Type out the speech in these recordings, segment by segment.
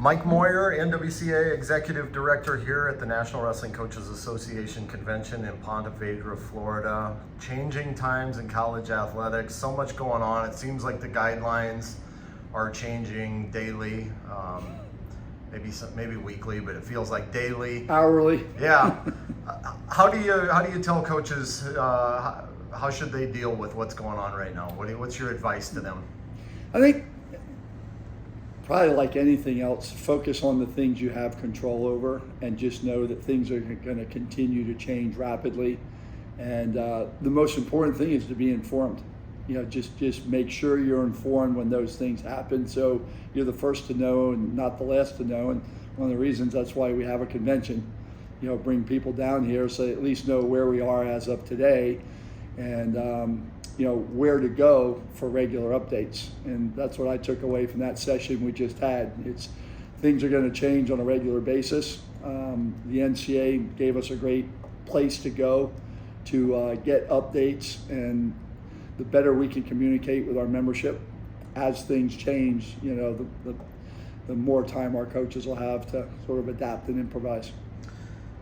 Mike Moyer, NWCA Executive Director here at the National Wrestling Coaches Association Convention in Ponte Vedra, Florida. Changing times in college athletics, so much going on. It seems like the guidelines are changing daily, maybe weekly, but it feels like daily. Hourly. Yeah. How do you tell coaches how should they deal with what's going on right now? What's your advice to them? I think probably like anything else, focus on the things you have control over and just know that things are going to continue to change rapidly. And the most important thing is to be informed. Just make sure you're informed when those things happen, so you're the first to know and not the last to know. And one of the reasons that's why we have a convention, bring people down here so they at least know where we are as of today, and where to go for regular updates. And that's what I took away from that session we just had. Things are going to change on a regular basis. The NCAA gave us a great place to go to get updates, and the better we can communicate with our membership as things change, the more time our coaches will have to sort of adapt and improvise.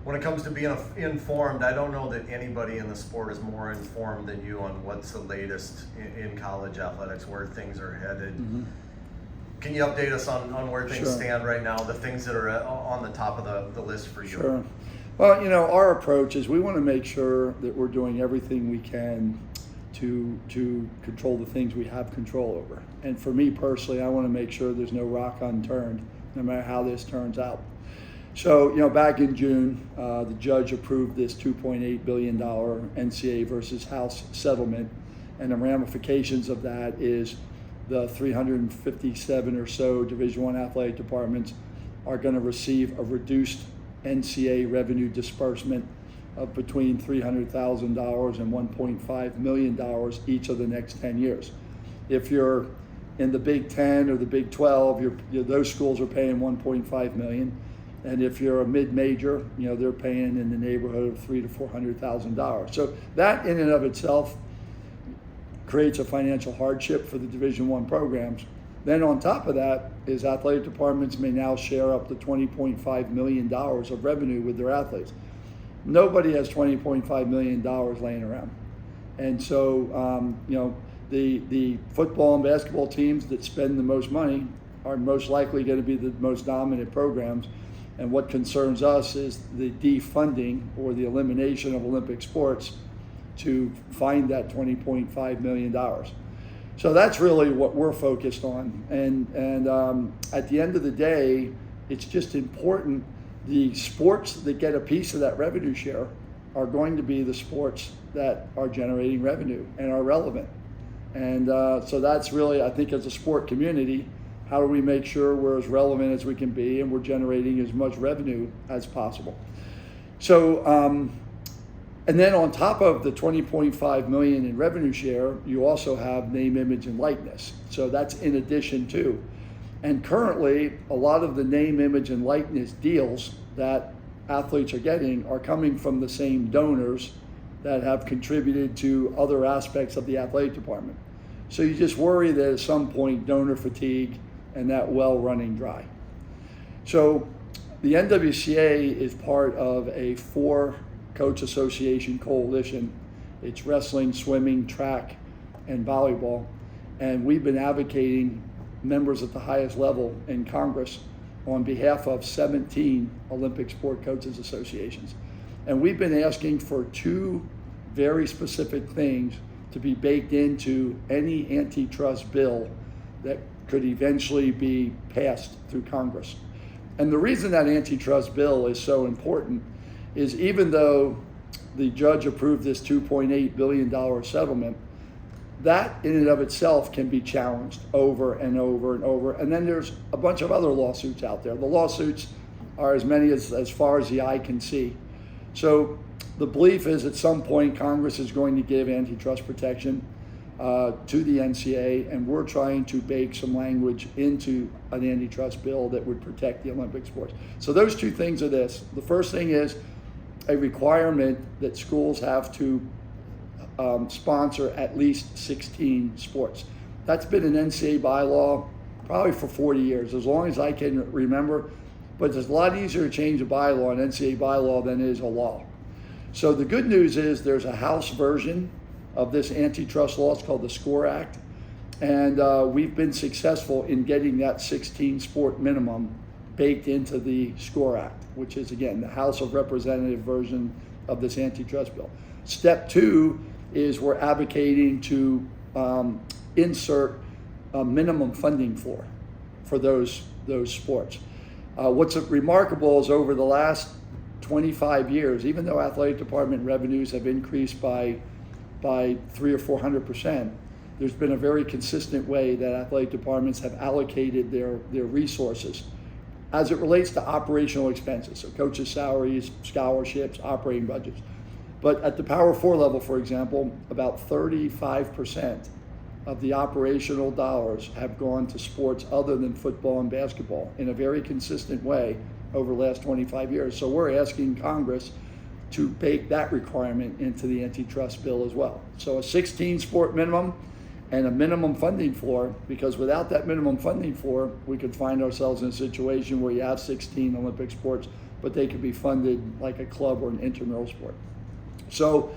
When it comes to being informed, I don't know that anybody in the sport is more informed than you on what's the latest in college athletics, where things are headed. Mm-hmm. Can you update us on where things stand right now, the things that are on the top of the list for you? Sure. Well, our approach is we want to make sure that we're doing everything we can to control the things we have control over. And for me personally, I want to make sure there's no rock unturned, no matter how this turns out. So, back in June, the judge approved this $2.8 billion NCAA versus House settlement, and the ramifications of that is the 357 or so Division I athletic departments are going to receive a reduced NCAA revenue disbursement of between $300,000 and $1.5 million each of the next 10 years. If you're in the Big 10 or the Big 12, those schools are paying $1.5 million. And if you're a mid-major, they're paying in the neighborhood of $300,000 to $400,000. So that in and of itself creates a financial hardship for the Division I programs. Then on top of that is athletic departments may now share up to $20.5 million of revenue with their athletes. Nobody has $20.5 million laying around. And so, the football and basketball teams that spend the most money are most likely going to be the most dominant programs. And what concerns us is the defunding or the elimination of Olympic sports to find that $20.5 million. So that's really what we're focused on. And at the end of the day, it's just important. The sports that get a piece of that revenue share are going to be the sports that are generating revenue and are relevant. And so that's really, I think, as a sport community, how do we make sure we're as relevant as we can be and we're generating as much revenue as possible? So, and then on top of the $20.5 million in revenue share, you also have name, image, and likeness. So that's in addition to. And currently, a lot of the name, image, and likeness deals that athletes are getting are coming from the same donors that have contributed to other aspects of the athletic department. So you just worry that at some point donor fatigue and that well running dry. So the NWCA is part of a 4-coach association coalition. It's wrestling, swimming, track, and volleyball. And we've been advocating members at the highest level in Congress on behalf of 17 Olympic sport coaches associations. And we've been asking for 2 very specific things to be baked into any antitrust bill that could eventually be passed through Congress. And the reason that antitrust bill is so important is even though the judge approved this $2.8 billion settlement, that in and of itself can be challenged over and over and over. And then there's a bunch of other lawsuits out there. The lawsuits are as many as far as the eye can see. So the belief is at some point Congress is going to give antitrust protection to the NCAA, and we're trying to bake some language into an antitrust bill that would protect the Olympic sports. So those 2 things are this. The first thing is a requirement that schools have to sponsor at least 16 sports. That's been an NCAA bylaw probably for 40 years, as long as I can remember. But it's a lot easier to change a bylaw, an NCAA bylaw, than it is a law. So the good news is there's a House version of this antitrust law. It's called the SCORE Act. And we've been successful in getting that 16 sport minimum baked into the SCORE Act, which is, again, the House of Representative version of this antitrust bill. Step 2 is we're advocating to insert a minimum funding floor for those sports. What's remarkable is over the last 25 years, even though athletic department revenues have increased by 300 or 400%, there's been a very consistent way that athletic departments have allocated their resources as it relates to operational expenses, so coaches' salaries, scholarships, operating budgets. But at the Power 4 level, for example, about 35% of the operational dollars have gone to sports other than football and basketball in a very consistent way over the last 25 years. So we're asking Congress to bake that requirement into the antitrust bill as well. So a 16 sport minimum and a minimum funding floor, because without that minimum funding floor, we could find ourselves in a situation where you have 16 Olympic sports, but they could be funded like a club or an intramural sport. So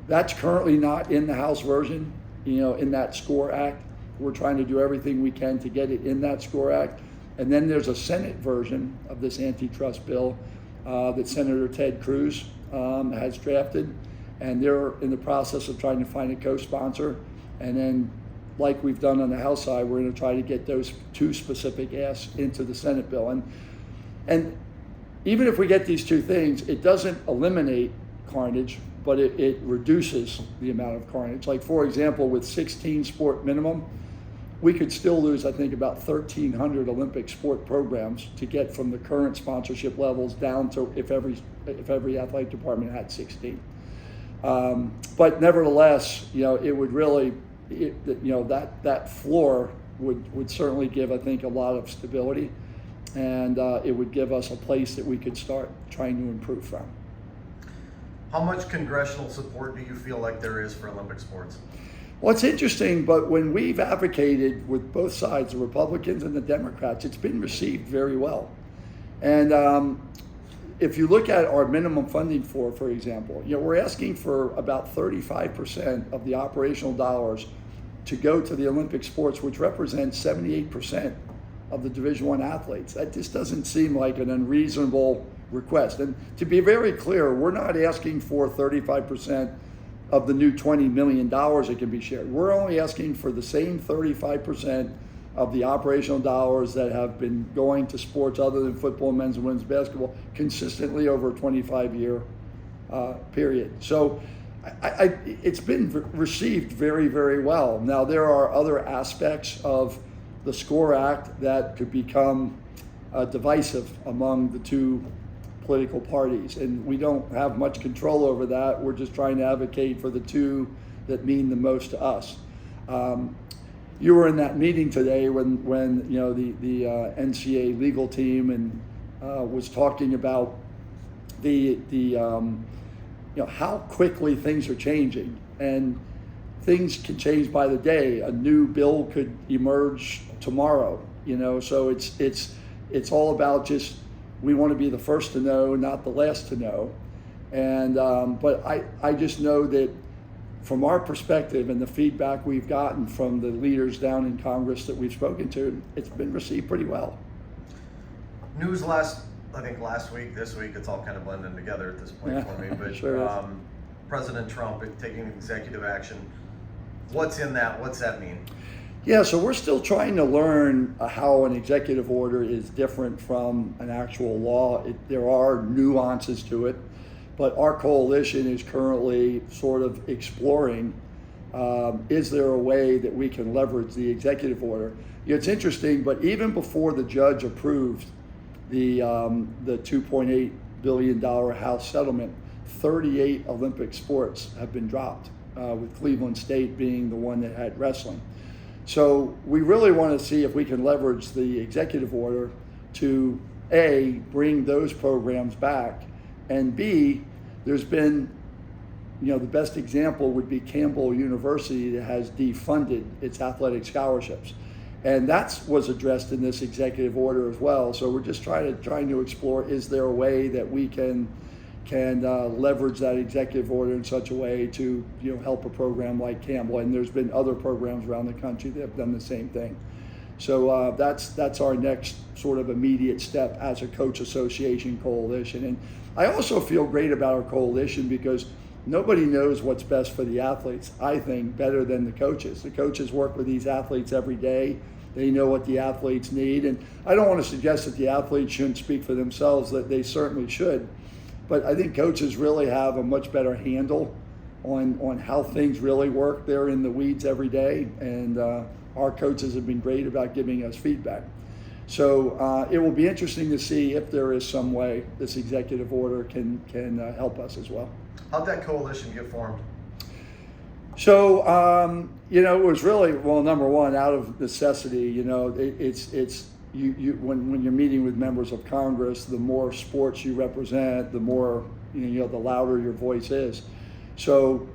that's currently not in the House version, in that SCORE Act. We're trying to do everything we can to get it in that SCORE Act. And then there's a Senate version of this antitrust bill that Senator Ted Cruz has drafted, and they're in the process of trying to find a co-sponsor. And then, like we've done on the House side, we're going to try to get those 2 specific asks into the Senate bill. And even if we get these 2 things, it doesn't eliminate carnage, but it reduces the amount of carnage. Like, for example, with 16 sport minimum, we could still lose, I think, about 1,300 Olympic sport programs to get from the current sponsorship levels down to if every athletic department had 16. But nevertheless, it would really, that floor would certainly give, I think, a lot of stability, and it would give us a place that we could start trying to improve from. How much congressional support do you feel like there is for Olympic sports? Well, it's interesting, but when we've advocated with both sides, the Republicans and the Democrats, it's been received very well. And if you look at our minimum funding floor, for example, we're asking for about 35% of the operational dollars to go to the Olympic sports, which represents 78% of the Division I athletes. That just doesn't seem like an unreasonable request. And to be very clear, we're not asking for 35% of the new $20 million that can be shared. We're only asking for the same 35% of the operational dollars that have been going to sports other than football, men's and women's basketball consistently over a 25-year period. So it's been received very, very well. Now, there are other aspects of the SCORE Act that could become divisive among the 2 political parties, and we don't have much control over that. We're just trying to advocate for the 2 that mean the most to us. You were in that meeting today when the NCAA legal team and was talking about the how quickly things are changing, and things can change by the day. A new bill could emerge tomorrow. So it's all about just, we want to be the first to know, not the last to know. And but I just know that from our perspective and the feedback we've gotten from the leaders down in Congress that we've spoken to, it's been received pretty well. News last week, this week, it's all kind of blending together at this point for me. But sure President Trump taking executive action. What's in that? What's that mean? Yeah, so we're still trying to learn how an executive order is different from an actual law. There are nuances to it, but our coalition is currently sort of exploring, is there a way that we can leverage the executive order? It's interesting, but even before the judge approved the $2.8 billion House settlement, 38 Olympic sports have been dropped, with Cleveland State being the one that had wrestling. So we really want to see if we can leverage the executive order to A, bring those programs back, and B, there's been, the best example would be Campbell University that has defunded its athletic scholarships. And that was addressed in this executive order as well. So we're just trying to explore, is there a way that we can leverage that executive order in such a way to help a program like Campbell. And there's been other programs around the country that have done the same thing. So that's our next sort of immediate step as a coach association coalition. And I also feel great about our coalition because nobody knows what's best for the athletes, I think, better than the coaches. The coaches work with these athletes every day. They know what the athletes need. And I don't want to suggest that the athletes shouldn't speak for themselves, that they certainly should. But I think coaches really have a much better handle on how things really work. They're in the weeds every day, and our coaches have been great about giving us feedback. So it will be interesting to see if there is some way this executive order can help us as well. How'd that coalition get formed? So, it was really, well, number one, out of necessity. It's when you're meeting with members of Congress, the more sports you represent, the more, the louder your voice is. So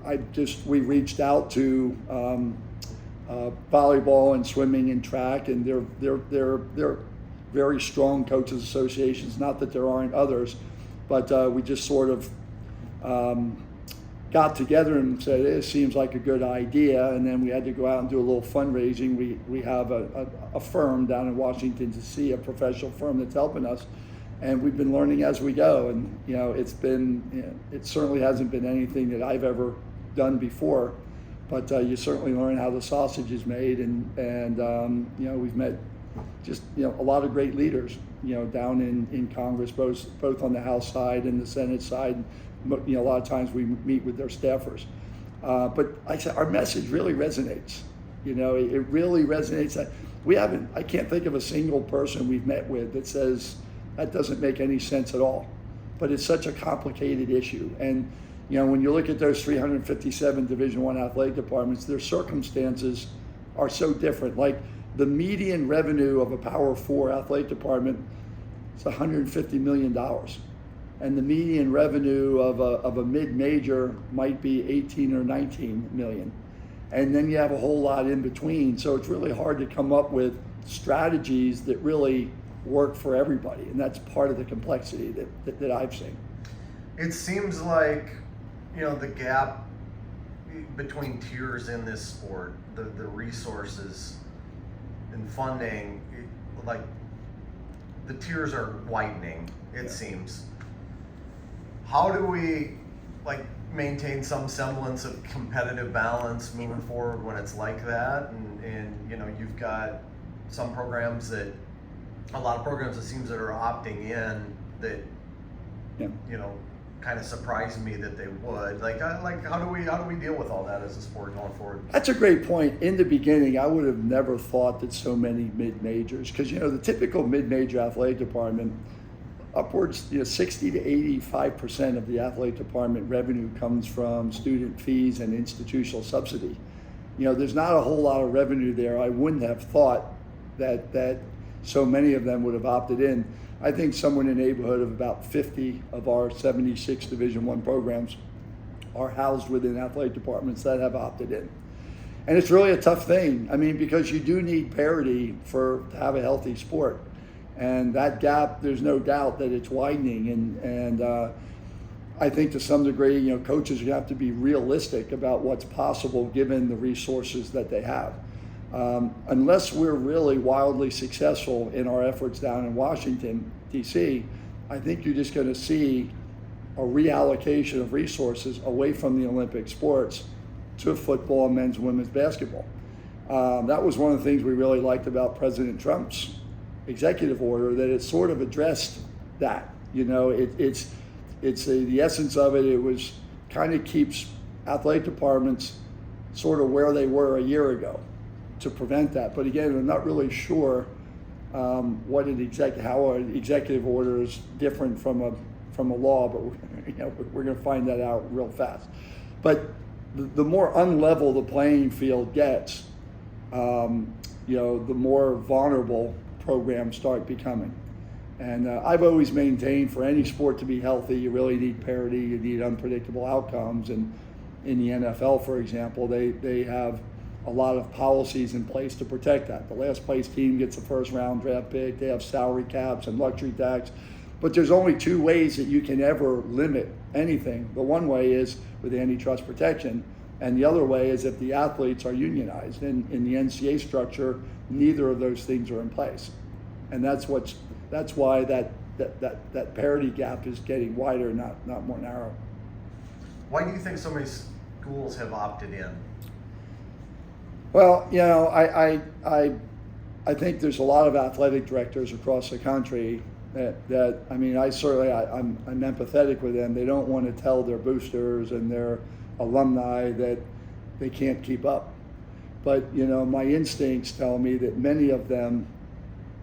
we reached out to volleyball and swimming and track, and they're very strong coaches associations. Not that there aren't others, but we just sort of got together and said, it seems like a good idea. And then we had to go out and do a little fundraising. We have a firm down in Washington, D.C., a professional firm that's helping us. And we've been learning as we go. And, it certainly hasn't been anything that I've ever done before, but you certainly learn how the sausage is made. And we've met just, a lot of great leaders, down in Congress, both on the House side and the Senate side. A lot of times we meet with their staffers. But like I said, our message really resonates. It really resonates. I can't think of a single person we've met with that says that doesn't make any sense at all. But it's such a complicated issue. And, when you look at those 357 Division I athletic departments, their circumstances are so different. Like the median revenue of a Power 4 athletic department is $150 million. And the median revenue of a mid-major might be 18 or 19 million. And then you have a whole lot in between. So it's really hard to come up with strategies that really work for everybody. And that's part of the complexity that I've seen. It seems like, the gap between tiers in this sport, the resources and funding, like the tiers are widening, it seems. How do we maintain some semblance of competitive balance moving forward when it's like that? And you've got some programs a lot of programs it seems that are opting in that, kind of surprised me that they would. How do we deal with all that as a sport going forward? That's a great point. In the beginning, I would have never thought that so many mid-majors, because the typical mid-major athletic department, upwards 60 to 85% of the athletic department revenue comes from student fees and institutional subsidy. There's not a whole lot of revenue there. I wouldn't have thought that so many of them would have opted in. I think somewhere in the neighborhood of about 50 of our 76 Division I programs are housed within athletic departments that have opted in. And it's really a tough thing. Because you do need parity to have a healthy sport. And that gap, there's no doubt that it's widening. And I think to some degree, coaches have to be realistic about what's possible given the resources that they have. Unless we're really wildly successful in our efforts down in Washington, D.C., I think you're just going to see a reallocation of resources away from the Olympic sports to football and men's and women's basketball. That was one of the things we really liked about President Trump's executive order, that it sort of addressed that. The essence of it. It was kind of keeps athletic departments sort of where they were a year ago to prevent that. But again, I'm not really sure how an executive order is different from a law, but we're going to find that out real fast. But the more unlevel the playing field gets, the more vulnerable programs start becoming. And I've always maintained for any sport to be healthy, you really need parity, you need unpredictable outcomes. And in the NFL, for example, they have a lot of policies in place to protect that. The last place team gets the first round draft pick. They have salary caps and luxury tax. But there's only two ways that you can ever limit anything. The one way is with antitrust protection, and the other way is if the athletes are unionized. And in the NCAA structure, neither of those things are in place. And that's why that parity gap is getting wider, not more narrow. Why do you think so many schools have opted in? Well, I think there's a lot of athletic directors across the country that I'm empathetic with them. They don't want to tell their boosters and their alumni that they can't keep up. But, my instincts tell me that many of them,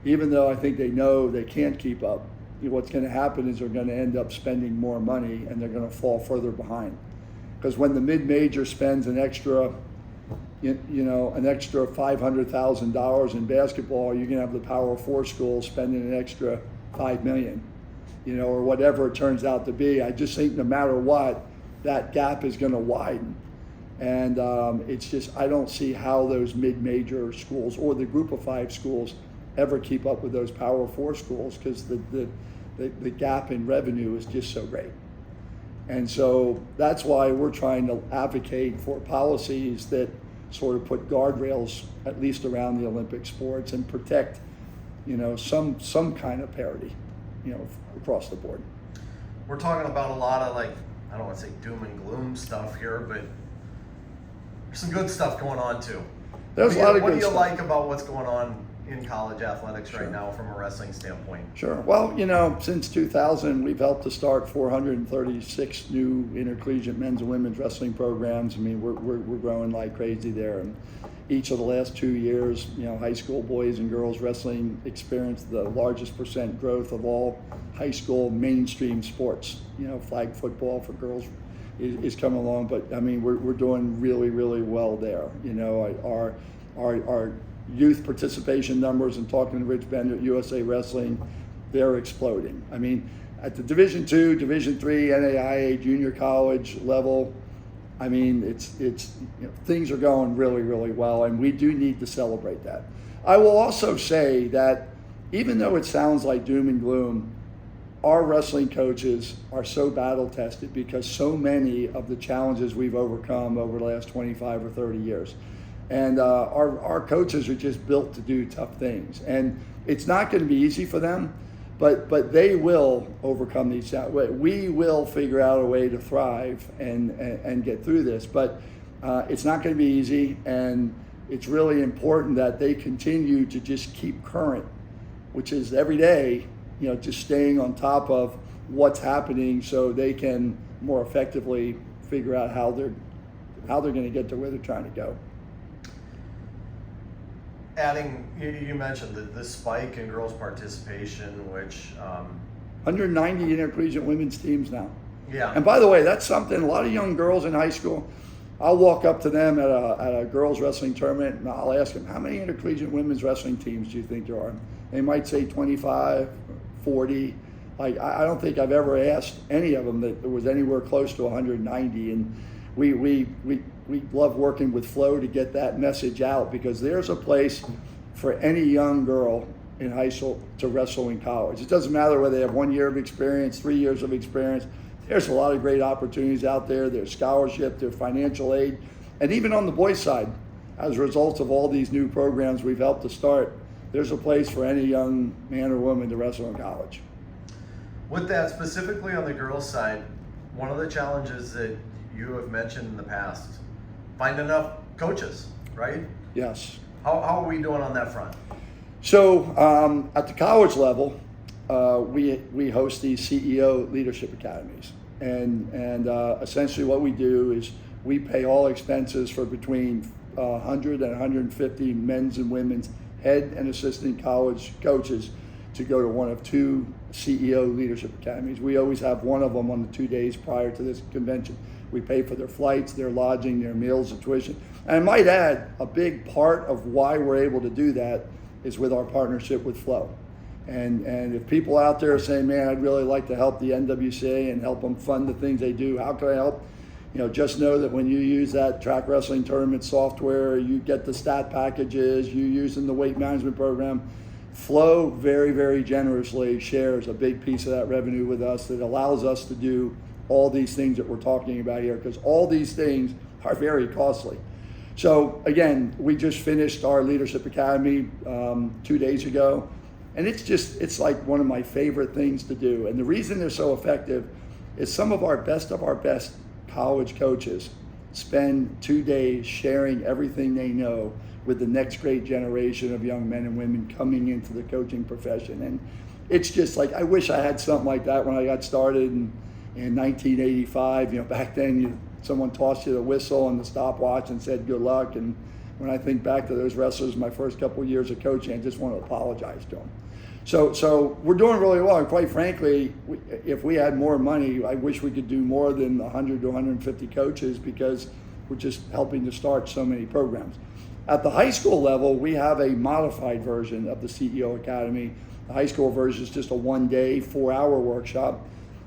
even though I think they know they can't keep up, what's going to happen is they're going to end up spending more money and they're going to fall further behind. Because when the mid-major spends an extra $500,000 in basketball, you're going to have the Power 4 schools spending an extra $5 million, or whatever it turns out to be. I just think no matter what, that gap is going to widen. And it's just, I don't see how those mid-major schools or the group of 5 schools ever keep up with those Power 4 schools, because the gap in revenue is just so great. And so that's why we're trying to advocate for policies that sort of put guardrails at least around the Olympic sports and protect, some kind of parity, across the board. We're talking about a lot of, I don't want to say doom and gloom stuff here, but there's some good stuff going on too. There's a lot of good stuff. What do you like about what's going on in college athletics Sure. right now from a wrestling standpoint? Sure. Well, since 2000, we've helped to start 436 new intercollegiate men's and women's wrestling programs. We're growing like crazy there. And each of the last 2 years, high school boys and girls wrestling experienced the largest percent growth of all high school mainstream sports. Flag football for girls is coming along, but we're doing really, really well there. Our youth participation numbers, and talking to Rich Bender at USA Wrestling, they're exploding. At the Division II, Division III, NAIA, junior college level, it's things are going really, really well, and we do need to celebrate that. I will also say that even though it sounds like doom and gloom, our wrestling coaches are so battle tested because so many of the challenges we've overcome over the last 25 or 30 years. And our coaches are just built to do tough things. And it's not going to be easy for them, but they will overcome these challenges. We will figure out a way to thrive and get through this. But it's not going to be easy, and it's really important that they continue to just keep current, which is every day, just staying on top of what's happening so they can more effectively figure out how they're going to get to where they're trying to go. Adding, you mentioned the spike in girls' participation, which 190 intercollegiate women's teams now. Yeah. And by the way, that's something a lot of young girls in high school, I'll walk up to them at a girls' wrestling tournament and I'll ask them, how many intercollegiate women's wrestling teams do you think there are? They might say 25, 40. I don't think I've ever asked any of them that there was anywhere close to 190. And we love working with Flo to get that message out, because there's a place for any young girl in high school to wrestle in college. It doesn't matter whether they have 1 year of experience, 3 years of experience. There's a lot of great opportunities out there. There's scholarship, there's financial aid. And even on the boys' side, as a result of all these new programs we've helped to start, there's a place for any young man or woman to wrestle in college. With that, specifically on the girls' side, one of the challenges that you have mentioned in the past, find enough coaches, right? Yes. How are we doing on that front? So at the college level, we host these CEO leadership academies, and essentially what we do is we pay all expenses for between 100 and 150 men's and women's head and assistant college coaches to go to one of 2 CEO leadership academies. We always have one of them on the 2 days prior to this convention. We pay for their flights, their lodging, their meals, and tuition. And I might add, a big part of why we're able to do that is with our partnership with Flo. And if people out there are saying, man, I'd really like to help the NWCA and help them fund the things they do, how can I help? just know that when you use that track wrestling tournament software, you get the stat packages, you using the weight management program. Flow very, very generously shares a big piece of that revenue with us that allows us to do all these things that we're talking about here, because all these things are very costly. So again, we just finished our Leadership Academy 2 days ago, and it's like one of my favorite things to do. And the reason they're so effective is some of our best college coaches spend 2 days sharing everything they know with the next great generation of young men and women coming into the coaching profession. And it's just like, I wish I had something like that when I got started in 1985. Back then someone tossed you the whistle and the stopwatch and said good luck. And when I think back to those wrestlers, my first couple of years of coaching, I just want to apologize to them. So we're doing really well. And quite frankly, if we had more money, I wish we could do more than 100 to 150 coaches, because we're just helping to start so many programs. At the high school level, we have a modified version of the CEO Academy. The high school version is just a 1-day, 4-hour workshop.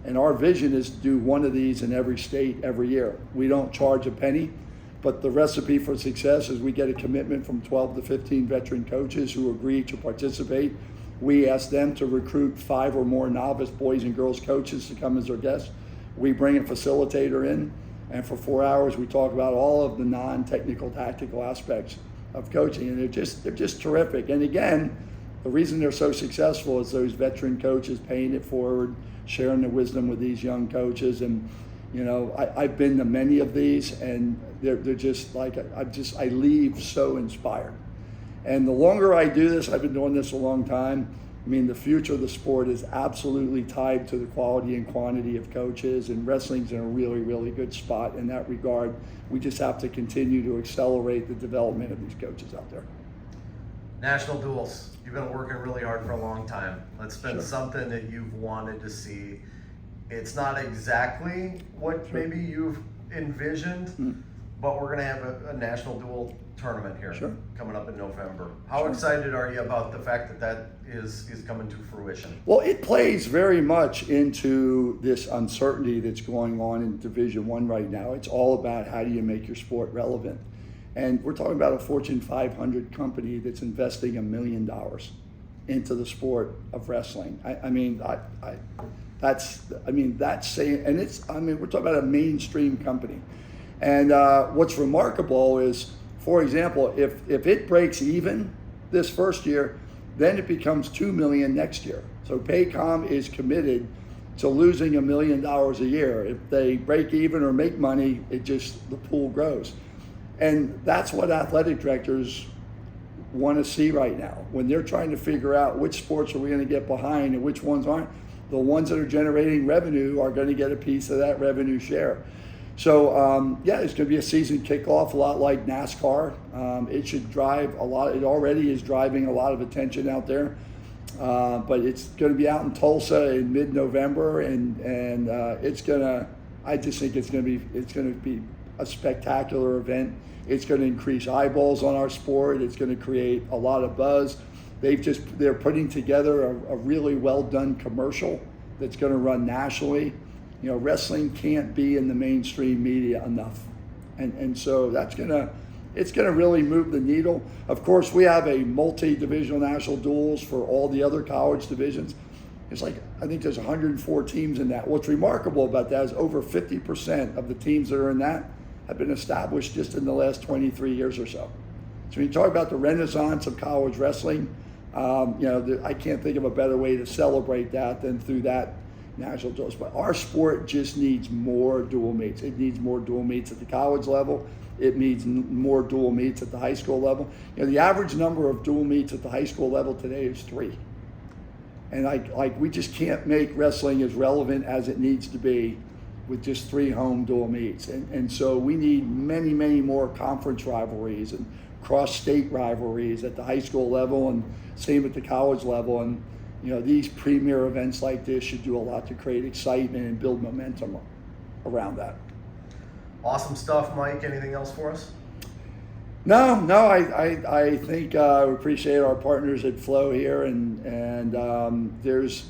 And our vision is to do one of these in every state every year. We don't charge a penny, but the recipe for success is we get a commitment from 12 to 15 veteran coaches who agree to participate. We ask them to recruit 5 or more novice boys and girls coaches to come as our guests. We bring a facilitator in, and for 4 hours we talk about all of the non-technical, tactical aspects of coaching, and they're just terrific. And again, the reason they're so successful is those veteran coaches paying it forward, sharing the wisdom with these young coaches. And I've been to many of these, and they're just like, I leave so inspired. And the longer I do this, I've been doing this a long time, the future of the sport is absolutely tied to the quality and quantity of coaches, and wrestling's in a really, really good spot in that regard. We just have to continue to accelerate the development of these coaches out there. National duels. You've been working really hard for a long time. Let's spend Sure. something that you've wanted to see. It's not exactly what Sure. maybe you've envisioned, but we're going to have a national duel tournament here Sure. coming up in November. How Sure. excited are you about the fact that is coming to fruition? Well, it plays very much into this uncertainty that's going on in Division I right now. It's all about how do you make your sport relevant. And we're talking about a Fortune 500 company that's investing $1 million into the sport of wrestling. That's saying, and we're talking about a mainstream company. And what's remarkable is, for example, if it breaks even this first year, then it becomes $2 million next year. So Paycom is committed to losing $1 million a year. If they break even or make money, the pool grows. And that's what athletic directors want to see right now. When they're trying to figure out which sports are we going to get behind and which ones aren't, the ones that are generating revenue are going to get a piece of that revenue share. So it's going to be a season kickoff, a lot like NASCAR. It should drive a lot. It already is driving a lot of attention out there. But it's going to be out in Tulsa in mid-November, and I just think it's going to be a spectacular event. It's going to increase eyeballs on our sport. It's going to create a lot of buzz. They're putting together a really well done commercial that's going to run nationally. Wrestling can't be in the mainstream media enough, and so it's gonna really move the needle. Of course, we have a multi-divisional national duels for all the other college divisions. It's like, I think there's 104 teams in that. What's remarkable about that is over 50% of the teams that are in that have been established just in the last 23 years or so. So when you talk about the renaissance of college wrestling, I can't think of a better way to celebrate that than through that national duels. But our sport just needs more dual meets. It needs more dual meets at the college level. It needs more dual meets at the high school level. The average number of dual meets at the high school level today is 3. And we just can't make wrestling as relevant as it needs to be with just 3 home dual meets. And so we need many, many more conference rivalries and cross-state rivalries at the high school level, and same at the college level. And these premier events like this should do a lot to create excitement and build momentum around that. Awesome stuff, Mike. Anything else for us? No, I think we appreciate our partners at Flow here, and there's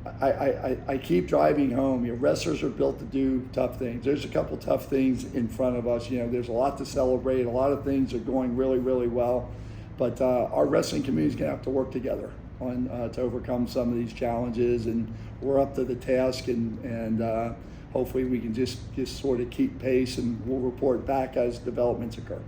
I keep driving home. Wrestlers are built to do tough things. There's a couple tough things in front of us. There's a lot to celebrate. A lot of things are going really, really well. But our wrestling community is going to have to work together on to overcome some of these challenges, and we're up to the task. And hopefully we can just sort of keep pace, and we'll report back as developments occur.